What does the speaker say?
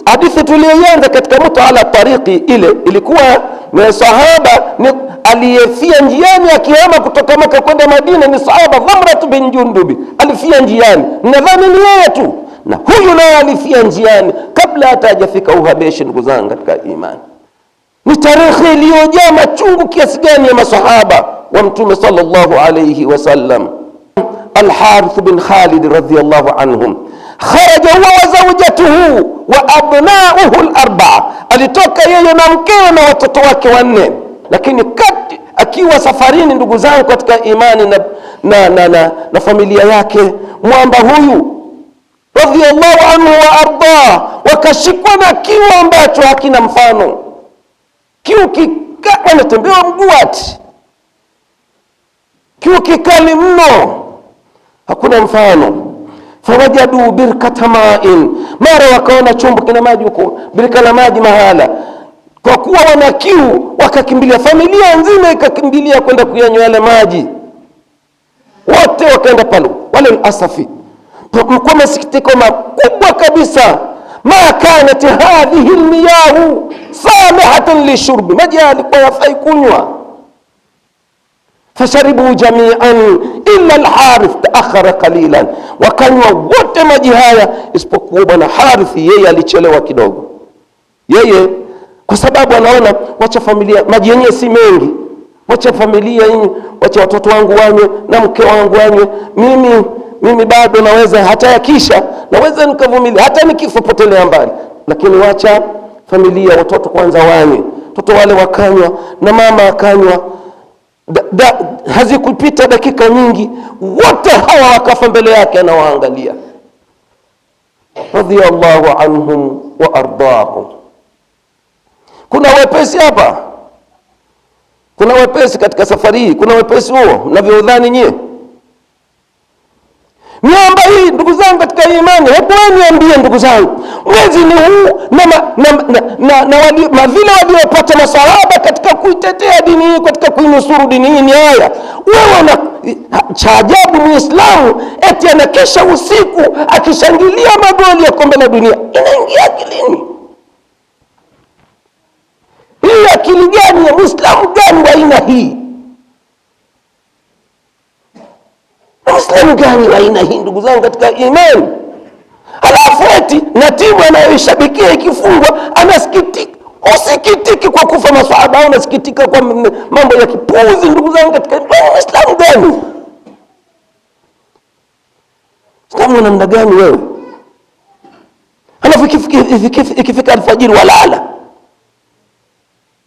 Hadithi tuliyoanza katika Mutala Tariqi ile ilikuwa ni sahaba aliyefia njiani akihama kutoka Maka kwenda Madina, ni sahaba Dhamrat bin Jundubi, alifia njiani. Nadhani ni yeye tu, na huyu naye alifia njiani kabla hata hajafika Uhabeshi. Ndugu zangu katika imani, ni tarehe iliyojaa machungu kiasi gani ya masahaba wa Mtume sallallahu alayhi wasallam. Al-Harith bin Khalid radhiyallahu anhum kharaja huwa wa zawjatuhu wa abnauhu al-arba'a, alitoka yeye na mkewe na watoto wake wanne. Lakini akiwa safarini, ndugu zangu katika imani, na familia yake, mwamba huyu radhiyallahu anhu wa arda, wakashikwa na kiu ambacho hakina mfano. Kiu wanatembea mguu ati, kiu kikali mno, hakuna mfano. Fawajadu birkata ma'in, mara wakaona chombo kina maji huko, birika la maji mahala. Kwa kuwa wana kiu wakakimbilia, familia nzima ikakimbilia kwenda kuyanywa yale maji, wote wakaenda pale. Wale asafi kwa masikitiko makubwa kabisa, ma kanat hadhihi almiyahu salihatan lishurbi, maji yalikuwa yafai kunywa. Fasharibu jami'an illa al-Harith ta'akhkhara qalilan, wakanywa wote maji haya isipokuwa bwana Harith, yeye alichelewa kidogo. Yeye kwa sababu anaona, wacha familia, maji yenyewe si mengi, wacha familia hii, wacha watoto wangu wanywe na mke wangu wanywe, mimi bado naweza, hata yakisha naweza nikavumilia, hata nikifa potelea mbali, lakini wacha familia, watoto kwanza wanywe. Watoto wale wakanywa na mama akanywa. Hazikupita dakika nyingi, wote hawa wakafa mbele yake, anawaangalia. Radhiyallahu anhum wa ardahum. Kuna wepesi hapa, kuna wepesi katika safari hii, kuna wepesi huo mnavyodhani nyie. Miamba hii ndugu zangu katika imani, hebu niambie ndugu zangu, mwezi ni huu na vile waliopata masahaba katika kuitetea dini hii, katika kuinusuru dini hii, ni haya. Wewe na cha ajabu, Muislamu eti anakesha usiku akishangilia magoli ya kombe la dunia. Inaingia akilini? Hii akili gani ya Muislamu gani wa aina hii? Muislamu gani wa aina hii ndugu zangu katika imani? Halafu eti na timu anayoishabikia ikifungwa anasikitika. Usikitiki kwa kufa maswahaba, unasikitika kwa mambo ya kipuzi ndugu zangu katika imani. Muislamu gani? Muislamu namna gani wewe? Halafu ikifika alfajiri walala,